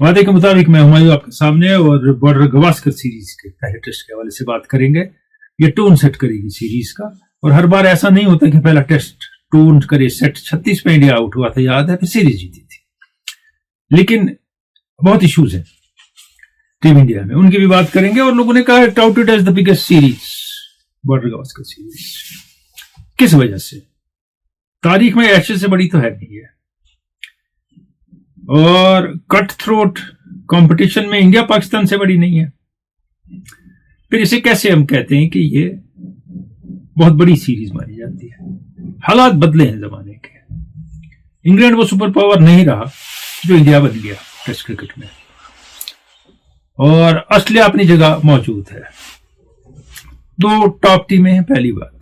वादे के मुताबिक मैं हुमायूं आपके सामने और बॉर्डर गवास्कर सीरीज के पहले टेस्ट के हवाले से बात करेंगे। ये टोन सेट करेगी सीरीज का, और हर बार ऐसा नहीं होता कि पहला टेस्ट टोन करे सेट। 36 में इंडिया आउट हुआ था, याद है, फिर सीरीज जीती थी। लेकिन बहुत इश्यूज हैं टीम इंडिया में, उनकी भी बात करेंगे। और लोगों ने कहा touted as the biggest series border Gavaskar series. किस वजह से? तारीख में एशेज से बड़ी तो है नहीं है, और कट थ्रोट कंपटीशन में इंडिया पाकिस्तान से बड़ी नहीं है। फिर इसे कैसे हम कहते हैं कि ये बहुत बड़ी सीरीज मानी जाती है? हालात बदले हैं जमाने के। इंग्लैंड वो सुपर पावर नहीं रहा जो इंडिया बन गया टेस्ट क्रिकेट में, और ऑस्ट्रेलिया अपनी जगह मौजूद है। दो टॉप टीमें हैं, पहली बात।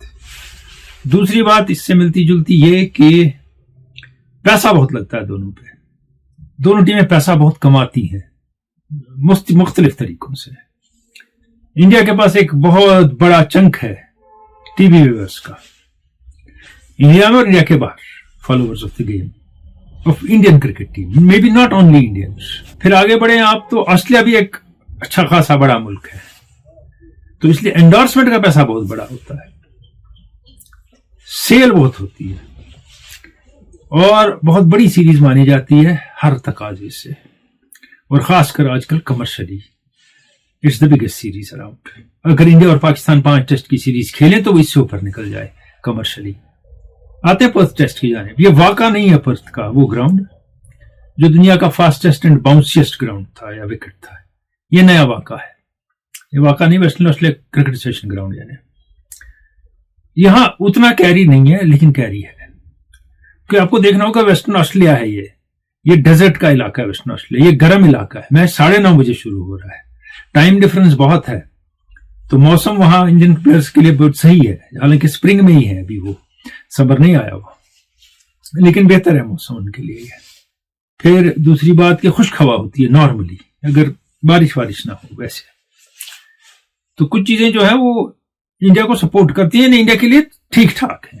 दूसरी बात इससे मिलती जुलती ये कि पैसा बहुत लगता है दोनों पे। दोनों टीमें पैसा बहुत कमाती हैं मुख्तलिफ तरीकों से। इंडिया के पास एक बहुत बड़ा चंक है टीवी व्यूअर्स का, इंडिया में और इंडिया के बाहर, followers of the game of Indian cricket team, may be not only Indians. फिर आगे बढ़े आप तो ऑस्ट्रेलिया भी एक अच्छा खासा बड़ा मुल्क है, तो इसलिए एंडोर्समेंट का पैसा बहुत बड़ा होता है, सेल बहुत होती है, और बहुत बड़ी सीरीज मानी जाती है हर तकाजे से, और खासकर आजकल commercially it's the biggest series around. अगर इंडिया और पाकिस्तान 5 टेस्ट की सीरीज खेलें तो वो इससे ऊपर निकल जाए कमर्शियली। आते हैं पर्थ टेस्ट की जानिब। ये वाका नहीं है पर्थ का वो ग्राउंड जो दुनिया का फास्टेस्ट एंड बाउंसिएस्ट ग्राउंड था या विकेट था। ये नया वाका है। ये वाका नहीं, western Australia cricket association ground. यानी यहां उतना कैरी नहीं है, लेकिन कैरी है, कि आपको देखना होगा वेस्टर्न ऑस्ट्रेलिया है ये डेजर्ट का इलाका है वेस्टर्न ऑस्ट्रेलिया। ये गर्म इलाका है। मैच 9:30 बजे शुरू हो रहा है। टाइम डिफरेंस बहुत है, तो मौसम वहां इंडियन प्लेयर्स के लिए बहुत सही है। हालांकि स्प्रिंग में ही है अभी, वो समर नहीं आया हुआ, लेकिन बेहतर है मौसम उनके लिए। फिर दूसरी बात कि खुश्क हवा होती है नॉर्मली, अगर बारिश ना हो वैसे, तो कुछ चीजें जो है वो इंडिया को सपोर्ट करती है, इंडिया के लिए ठीक ठाक है।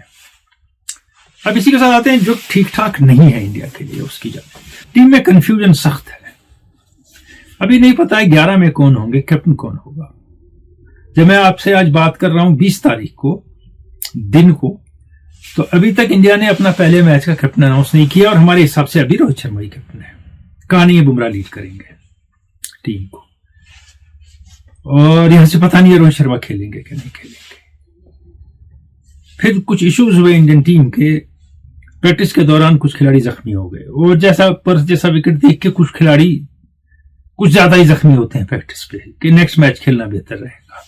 अब इसी के साथ आते हैं जो ठीक ठाक नहीं है इंडिया के लिए, उसकी जाए। टीम में कंफ्यूजन सख्त है। अभी नहीं पता है 11 में कौन होंगे, कैप्टन कौन होगा। जब मैं आपसे आज बात कर रहा हूं 20 तारीख को दिन को, तो अभी तक इंडिया ने अपना पहले मैच का कैप्टन अनाउंस नहीं किया, और हमारे हिसाब से अभी रोहित शर्मा ही कैप्टन है। कहानी है बुमराह लीड करेंगे टीम को, और यहां से पता नहीं है रोहित शर्मा खेलेंगे कि नहीं खेलेंगे। फिर कुछ इश्यूज हुए इंडियन टीम के। प्रैक्टिस के दौरान कुछ खिलाड़ी जख्मी हो गए, और जैसा विकेट देख के कुछ खिलाड़ी कुछ ज्यादा ही जख्मी होते हैं प्रैक्टिस पे, कि नेक्स्ट मैच खेलना बेहतर रहेगा।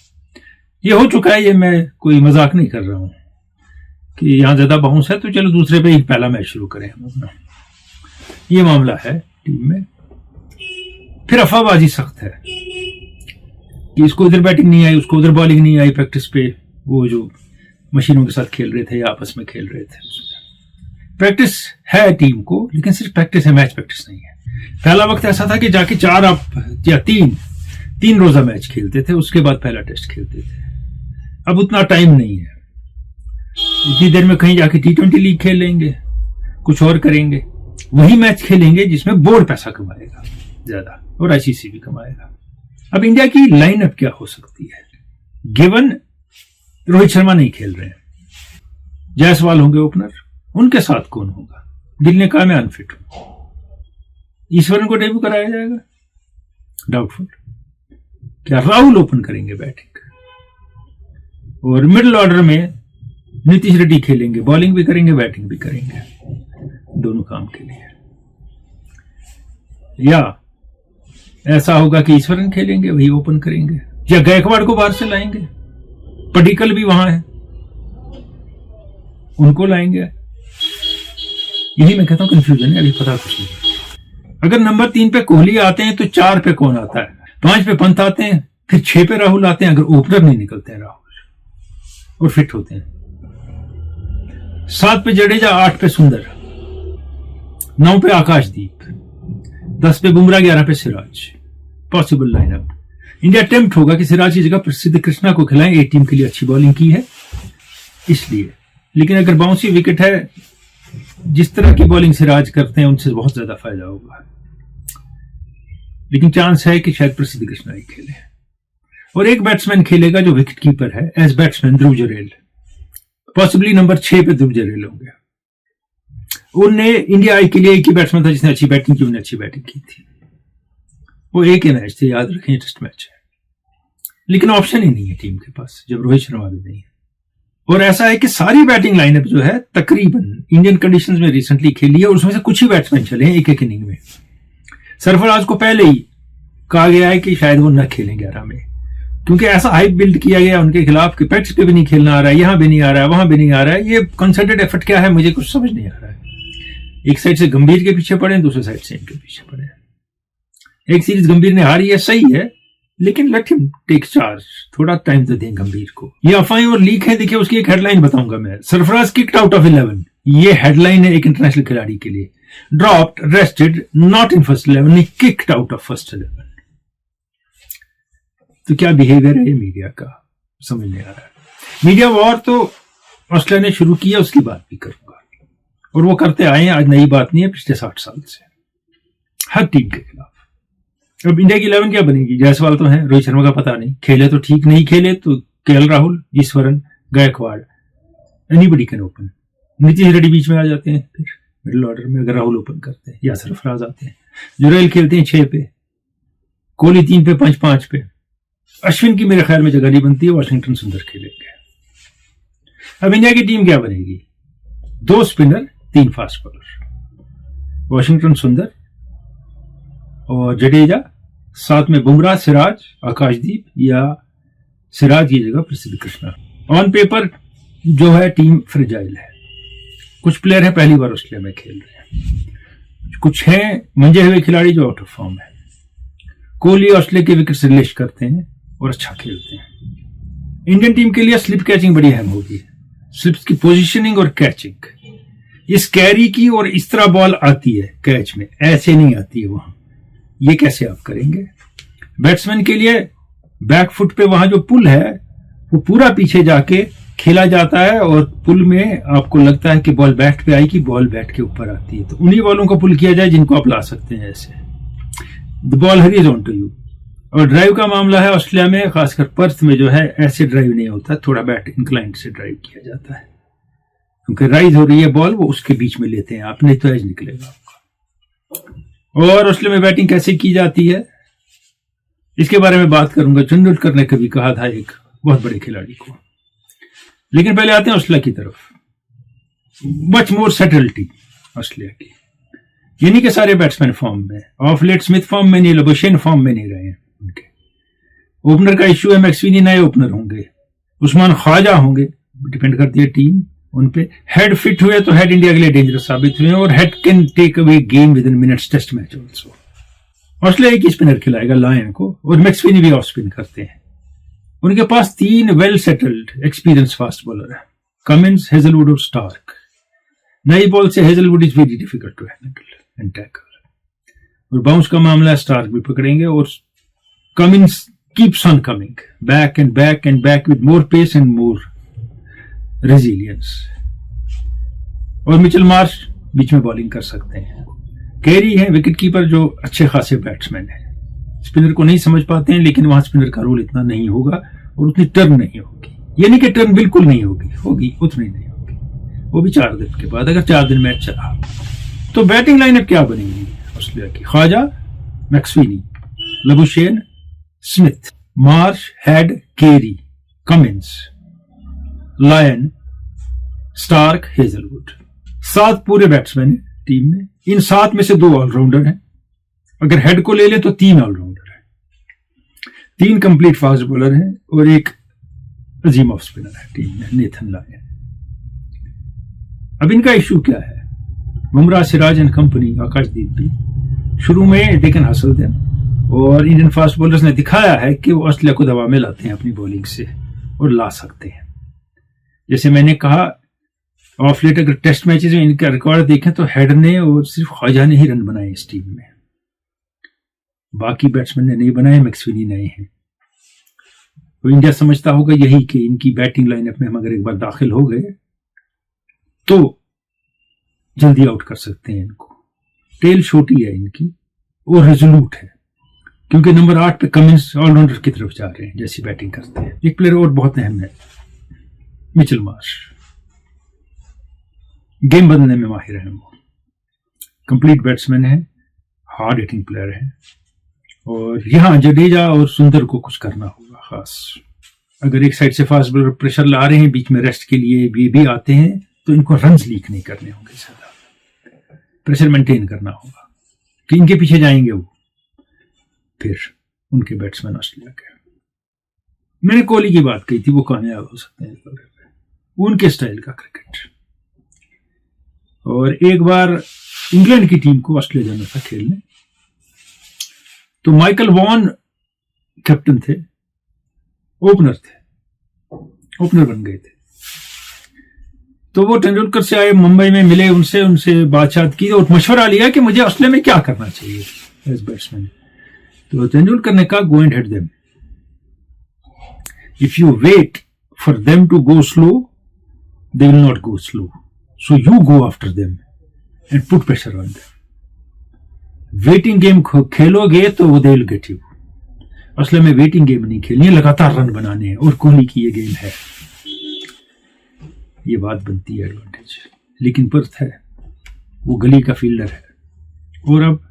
ये हो चुका है, ये मैं कोई मजाक नहीं कर रहा हूं कि यहां ज्यादा बाउंस है तो चलो दूसरे पे ही पहला मैच शुरू करें हम अपना। ये मामला है टीम में। फिर अफवाहबाजी सख्त है कि इसको इधर बैटिंग नहीं आई, उसको उधर बॉलिंग नहीं आई प्रैक्टिस पे। वो जो मशीनों के साथ खेल रहे थे या आपस में खेल रहे थे, प्रैक्टिस है टीम को, लेकिन सिर्फ प्रैक्टिस है, मैच प्रैक्टिस नहीं है। पहला वक्त ऐसा था कि जाके 4 या 3 रोजा मैच खेलते थे, उसके बाद पहला टेस्ट खेलते थे। अब उतना टाइम नहीं है, उतनी देर में कहीं जाके T20 लीग खेल लेंगे, कुछ और करेंगे। वही मैच खेलेंगे जिसमें बोर्ड पैसा कमाएगा ज्यादा, और ICC भी कमाएगा। अब इंडिया की लाइनअप क्या हो सकती है, गिवन रोहित शर्मा नहीं खेल रहे हैं, जायसवाल होंगे ओपनर, उनके साथ कौन होगा? गिल ने कहा मैं अनफिट हूं। ईश्वरन को डेब्यू कराया जाएगा, डाउटफुल। क्या राहुल ओपन करेंगे बैटिंग, और मिडिल ऑर्डर में नीतीश रेड्डी खेलेंगे, बॉलिंग भी करेंगे बैटिंग भी करेंगे, दोनों काम के लिए। या ऐसा होगा कि ईश्वरन खेलेंगे, वही ओपन करेंगे, या गायकवाड़ को बाहर से लाएंगे, पडिक्कल भी वहां है, उनको लाएंगे। यही मैं कहता हूं कंफ्यूजन है, अभी पता कुछ नहीं। अगर नंबर 3 पे कोहली आते हैं तो 4 पे कौन आता है, 5 पे पंत आते हैं, फिर 6 पे राहुल आते हैं, अगर ओपनर नहीं निकलते हैं राहुल और फिट होते हैं। 7 पे जडेजा, 8 पे सुंदर, 9 पे आकाशदीप, 10 पे बुमराह, 11 पे Siraj. Possible lineup. India attempt होगा कि सिराज की जगह प्रसिद्ध कृष्णा को खिलाएं, एक टीम के लिए अच्छी बॉलिंग की है इसलिए। लेकिन अगर बाउंसी विकेट है, जिस तरह की बॉलिंग सिराज करते हैं उनसे बहुत ज्यादा फायदा होगा। लेकिन चांस है कि शायद प्रसिद्ध कृष्णा ही खेले। और एक बैट्समैन खेलेगा जो विकेट कीपर है एज बैट्समैन, ध्रुव जुरैल। पॉसिबली नंबर 6 पे ध्रुव जुरैल होंगे। उनने इंडिया आई के लिए एक ही बैट्समैन था जिसने अच्छी बैटिंग की, उन्होंने अच्छी बैटिंग की थी। वो एक ही मैच थे, याद रखें, टेस्ट मैच है। लेकिन ऑप्शन ही नहीं है टीम के पास जब रोहित शर्मा भी नहीं है। और ऐसा है कि सारी बैटिंग लाइनअप जो है तकरीबन इंडियन कंडीशंस में रिसेंटली खेली है और उसमें से कुछ ही बैट्समैन चले हैं एक एक इनिंग में। सरफराज को पहले ही कहा गया है कि शायद वो न खेलें 11 में, क्योंकि ऐसा हाइप बिल्ड किया गया उनके खिलाफ कि पैट्स पे भी नहीं खेलना आ रहा है, यहां भी नहीं आ रहा है, वहां भी नहीं आ रहा है। ये कंसर्टेड एफर्ट क्या है मुझे कुछ समझ नहीं आ रहा है। एक साइड से गंभीर के पीछे पड़े, दूसरे साइड से इनके पीछे पड़े। एक सीरीज गंभीर ने हारी है, सही है, लेकिन लेट हिम टेक चार्ज, थोड़ा टाइम तो दें गंभीर को। ये अफवाहें और लीक है, देखिए उसकी एक हेडलाइन बताऊंगा मैं। सरफराज किक्ड आउट ऑफ 11, ये हेडलाइन है एक इंटरनेशनल खिलाड़ी के लिए। Dropped, rested, not in first 11, kicked out of first 11। तो क्या बिहेवियर है ये मीडिया का, समझ नहीं आ रहा है। मीडिया वॉर तो ऑस्ट्रेलिया ने शुरू किया, उसकी बात भी करूंगा। और वो करते आए हैं, आज नई बात नहीं है, पिछले 60 साल से हर टीम के खिलाफ। अब इंडिया की 11 क्या बनेगी? जायसवाल तो है, रोहित शर्मा का पता नहीं, खेले तो ठीक, नहीं खेले तो KL Rahul, Easwaran, Gaikwad, anybody can open. Nitish Reddy बीच में आ जाते हैं फिर मिडिल ऑर्डर में अगर राहुल ओपन करते हैं, या सरफराज आते हैं। जुरैल खेलते हैं 6 पे, कोहली 3 पे, पंच 5 पे। अश्विन की मेरे ख्याल में जगह नहीं बनती है, वॉशिंगटन सुंदर खेलेंगे। अब इंडिया की टीम क्या बनेगी? 2 स्पिनर, 3 फास्ट बॉलर, वॉशिंगटन सुंदर और जडेजा, साथ में बुमराह, सिराज, आकाशदीप, या सिराज की जगह प्रसिद्ध कृष्णा। ऑन पेपर जो है टीम फ्रेजाइल है। कुछ प्लेयर है पहली बार ऑस्ट्रेलिया में खेल रहे हैं, कुछ हैं मंजे हुए खिलाड़ी जो आउट ऑफ फॉर्म है। कोहली ऑस्ट्रेलिया के विकेट से रिलीज करते हैं और अच्छा खेलते हैं। इंडियन टीम के लिए स्लिप कैचिंग बड़ी अहम होगी, स्लिप्स की पोजीशनिंग और कैचिंग। इस कैरी की और इस तरह बॉल आती है कैच में, ऐसे नहीं आती है वहां, ये कैसे आप करेंगे? बैट्समैन के लिए बैक फुट पे वहां जो पुल है वो पूरा पीछे जाके खेला जाता है और पुल में आपको लगता है कि बॉल बैट पे आएगी, बॉल बैट के ऊपर आती है। तो उन्हीं बॉलों को पुल किया जाए जिनको आप ला सकते हैं ऐसे। The ball hurries on to you. और ड्राइव का मामला है ऑस्ट्रेलिया में, खासकर पर्थ में जो है ऐसे ड्राइव नहीं होता, थोड़ा बैट इंक्लाइंड से ड्राइव किया जाता है, क्योंकि राइज हो रही है बॉल, वो उसके बीच में लेते हैं आप, नहीं तो एज निकलेगा आपका। और ऑस्ट्रेलिया में बैटिंग कैसे की जाती है इसके बारे में बात करूंगा। तेंदुलकर ने कभी कहा था एक बहुत बड़े खिलाड़ी को। लेकिन पहले आते हैं ऑस्ट्रेलिया की तरफ। मच मोर सेटल्टी ऑस्ट्रेलिया की, यानी कि सारे बैट्समैन फॉर्म में। ऑफ लेट स्मिथ फॉर्म में नहीं, लबुशेन फॉर्म में नहीं रहे हैं उनके। ओपनर का इश्यू है, मैक्सवीनी नए ओपनर होंगे, उस्मान ख्वाजा होंगे, डिपेंड करती है टीम उन पे। हेड फिट हुए तो हेड इंडिया के लिए डेंजरस साबित हुए, और Head can take away game within minutes test match also. Australia एक ही स्पिनर खिलाएगा लायन को, और मैक्सवीनी भी ऑफ स्पिन करते हैं। उनके पास 3 well settled experience fast bowler है, कमिंस, हेजलवुड और स्टार्क। नई बॉल से Hazlewood is very difficult to handle and tackle, और बाउंस का मामला स्टार्क भी पकड़ेंगे। और Cummins keeps on coming back and back and back with more pace and more resilience. और मिचेल मार्श बीच में बॉलिंग कर सकते हैं। कैरी है विकेट कीपर जो अच्छे खासे बैट्समैन है, स्पिनर को नहीं समझ पाते हैं, लेकिन वहां स्पिनर का रोल इतना नहीं होगा और उतनी टर्न नहीं होगी, यानी कि टर्न बिल्कुल नहीं होगी उतनी नहीं होगी, वो भी 4 दिन के बाद, अगर 4 दिन मैच चला। तो बैटिंग लाइनअप क्या बनेगी ऑस्ट्रेलिया की? Khawaja, McSweeney, Labuschagne, Smith, Marsh, Head, Carey, Cummins, Lyon, Starc, Hazlewood. 7 पूरे बैट्समैन हैं टीम में। इन 7 में से 2 ऑलराउंडर हैं, अगर हेड को ले ले तो 3 ऑलराउंडर हैं, 3 कंप्लीट फास्ट बॉलर हैं और एक अजीम ऑफ स्पिनर है टीम में, नेथन लायन। अब इनका इश्यू क्या है? बुमराह, सिराज एंड कंपनी, आकाशदीप भी शुरू में दे कैन हसल देम, और इंडियन फास्ट बॉलर्स ने दिखाया है कि वो ऑस्ट्रेलिया को दबा में लाते हैं अपनी बॉलिंग से, और ला सकते हैं। जैसे मैंने कहा, ऑफ लेट अगर टेस्ट मैचेस में इनका रिकॉर्ड देखें तो हेड ने और सिर्फ ख्वाजा ने ही रन बनाए इस टीम में, बाकी बैट्समैन ने नहीं बनाए, मैक्सवीनी नए हैं। तो इंडिया समझता होगा यही कि इनकी बैटिंग लाइनअप में हम अगर एक बार दाखिल हो गए तो जल्दी आउट कर सकते हैं इनको। टेल छोटी है इनकी और रेजोल्यूट है, क्योंकि नंबर 8 पे कमिंस ऑलराउंडर की तरफ जा रहे हैं, जैसी बैटिंग करते हैं। एक प्लेयर और बहुत अहम है, मिचेल मार्श। गेम बदलने में माहिर है, वो कंप्लीट बैट्समैन है, हार्ड हिटिंग प्लेयर है। और यहां जडेजा और सुंदर को कुछ करना होगा खास। अगर एक साइड से फास्ट बॉलर प्रेशर ला रहे हैं, बीच में रेस्ट के लिए ये भी आते हैं, तो इनको रन्स लीक नहीं करने होंगे, ज्यादा प्रेशर मेंटेन करना होगा कि इनके पीछे जाएंगे वो। फिर उनके बैट्समैन ऑस्ट्रेलिया के, मैंने कोहली की बात कही थी, वो कामयाब हो सकते हैं इस दौरे पे, उनके स्टाइल का क्रिकेट। और एक बार इंग्लैंड की टीम को ऑस्ट्रेलिया जाना था खेलने, तो माइकल वॉन कैप्टन थे, ओपनर बन गए थे। तो वो तेंदुलकर से आए, मुंबई में मिले, उनसे बातचीत की और मशवरा लिया कि मुझे ऑस्ट्रेलिया में क्या करना चाहिए एज बैट्समैन। तो तेंदुलकर ने कहा, go and hit them, if you wait for them to go slow they will not go slow, so you go after them and put pressure on them. Waiting game खेलोगे तो वो they will get you. Australia में waiting game नहीं खेलनी है, लगातार run बनाने हैं, और कोहली की ये गेम है, ये बात बनती है एडवांटेज। लेकिन पर्थ है, वो गली का फील्डर है, और अब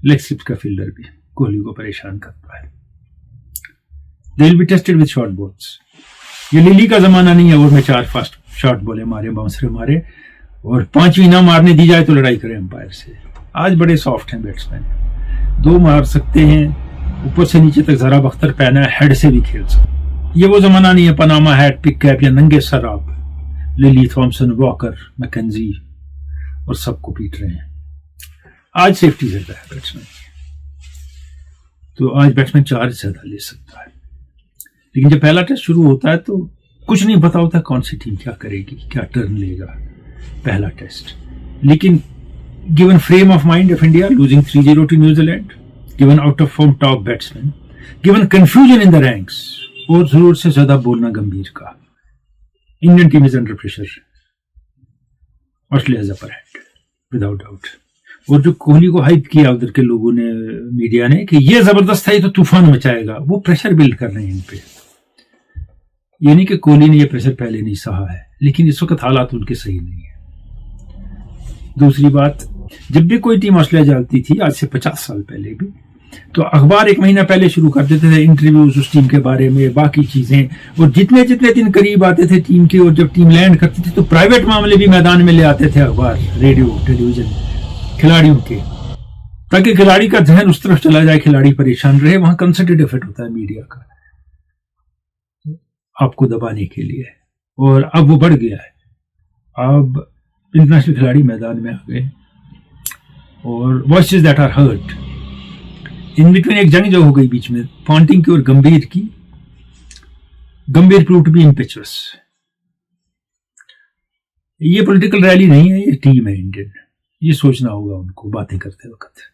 लेग स्लिप का फील्डर भी कोहली को परेशान करता है। They will be tested with short balls. ये लिली का जमाना नहीं है, और में 4 फास्ट शॉर्ट बॉले मारे, बाउंसरे मारे, और 5वीं ना मारने दी जाए तो लड़ाई करें एम्पायर से। आज बड़े सॉफ्ट हैं बैट्समैन, 2 मार सकते हैं, ऊपर से नीचे तक जरा बख्तर पहना है, हेड से भी खेल सकते। ये वो जमाना नहीं है पनामा हैट, पिक कैप या नंगे सर आप लिली, थॉमसन, वॉकर, मैकेंजी और सबको पीट रहे हैं। आज सेफ्टी ज्यादा है बैट्समैन, तो आज बैट्समैन 4 से ज्यादा ले सकता है। लेकिन जब पहला टेस्ट शुरू होता है तो कुछ नहीं पता होता कौन सी टीम क्या करेगी, क्या टर्न लेगा पहला टेस्ट। लेकिन given frame of mind of India, losing 3-0 to New Zealand, given out of form top batsman, given confusion in the ranks, और जरूरत से ज्यादा बोलना गंभीर का, Indian team is under pressure, Australia is upper hand without doubt. और जो कोहली को hype किया उधर के लोगों ने, मीडिया ने, कि ये जबरदस्त है, ये तो तूफान मचाएगा, वो प्रेशर बिल्ड कर रहे हैं इन पे। ये नहीं कि कोहली ने ये प्रेशर पहले नहीं सहा है, लेकिन इस वक्त हालात उनके सही नहीं है। दूसरी बात, जब भी कोई टीम ऑस्ट्रेलिया जाती थी, आज से 50 साल पहले भी, तो अखबार 1 महीना पहले शुरू कर देते थे इंटरव्यूज उस टीम के बारे में, बाकी चीजें, और जितने दिन करीब आते थे टीम के, और जब टीम लैंड करती थी तो प्राइवेट मामले भी मैदान में ले आते थे अखबार, रेडियो, टेलीविजन, खिलाड़ियों के, ताकि खिलाड़ी का ध्यान उस तरफ चला जाए, खिलाड़ी परेशान रहे। वहां कंसंट्रेट इफेक्ट होता है मीडिया का आपको दबाने के लिए, और अब वो बढ़ गया है। अब इंटरनेशनल खिलाड़ी मैदान में आ गए, और voices that are heard in between, एक जंग जो हो गई बीच में पॉन्टिंग की और गंभीर की। गंभीर प्रूव टू बी इम्पेचुअस। ये पॉलिटिकल रैली नहीं है, ये टीम है इंडियन, ये सोचना होगा उनको बातें करते वक्त।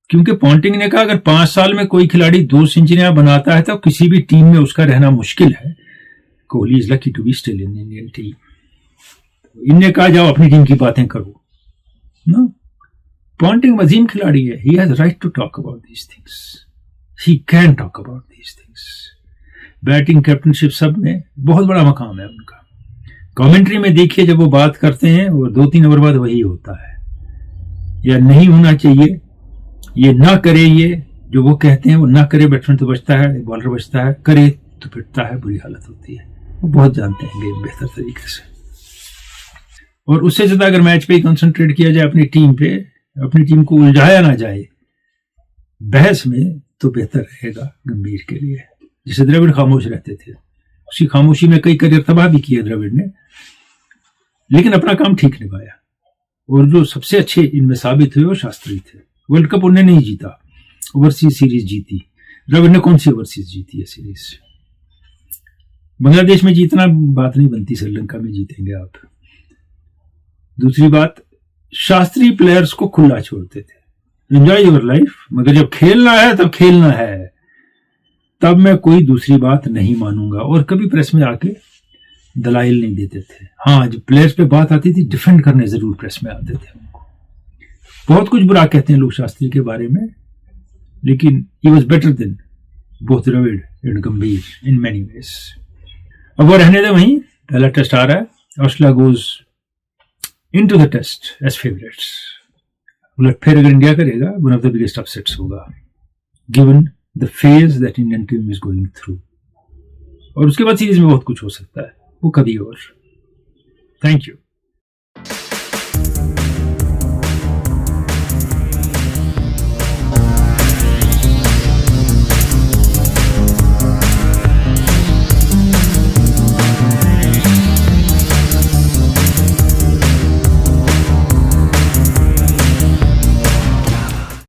क्योंकि पॉन्टिंग ने कहा, अगर 5 साल में कोई खिलाड़ी 2 सेंचुरियां बनाता है तो किसी भी टीम में उसका रहना मुश्किल है। Kohli is lucky to be still in Indian team. इनने कहा, जाओ अपनी टीम की बातें करो ना। पॉन्टिंग वजीम खिलाड़ी है, he has right to talk about these things, he can talk about these things. Batting, captaincy, सब में बहुत बड़ा मकाम है उनका। कमेंट्री में देखिए, जब वो बात करते हैं, वो 2-3 ओवर बाद वही होता है, या नहीं होना चाहिए, ये ना करे, ये जो वो कहते हैं वो ना करे। बैट्समैन तो बचता है, बॉलर बचता है, करे तो पिटता है, बुरी हालत होती है। वो बहुत जानते हैं गेम बेहतर तरीके से, और उससे ज्यादा अगर मैच पे ही कंसंट्रेट किया जाए, अपनी टीम पे, अपनी टीम को उलझाया ना जाए बहस में, तो बेहतर रहेगा गंभीर के लिए। जैसे द्रविड़ खामोश रहते थे, उसी खामोशी में कई करियर तबाह भी किए द्रविड़ ने, लेकिन अपना काम ठीक निभाया। और जो सबसे अच्छे इनमें साबित हुए वो शास्त्री थे। वर्ल्ड कप उन्हें नहीं जीता, ओवरसीज सीरीज जीती। द्रविड़ ने कौन सी ओवरसीज जीती है सीरीज? बांग्लादेश में जीतना बात नहीं बनती, श्रीलंका में जीतेंगे आप। दूसरी बात, शास्त्री प्लेयर्स को खुला छोड़ते थे, एंजॉय योर लाइफ, मगर जब खेलना है तब खेलना है, तब मैं कोई दूसरी बात नहीं मानूंगा। और कभी प्रेस में आके दलाइल नहीं देते थे। हाँ, जब प्लेयर्स पे बात आती थी, डिफेंड करने जरूर प्रेस में आते थे। उनको बहुत कुछ बुरा कहते हैं लोग शास्त्री के बारे में, लेकिन he was better than both Dravid and Gambhir in many ways. अब वो रहने दे वहीं, पहला टेस्ट आ रहा है. Australia goes into the test as favorites. उलट फिर अगर इंडिया करेगा, one of the biggest upsets होगा, given the phase that Indian team is going through. और उसके बाद सीरीज में बहुत कुछ हो सकता है, वो कभी और. Thank you.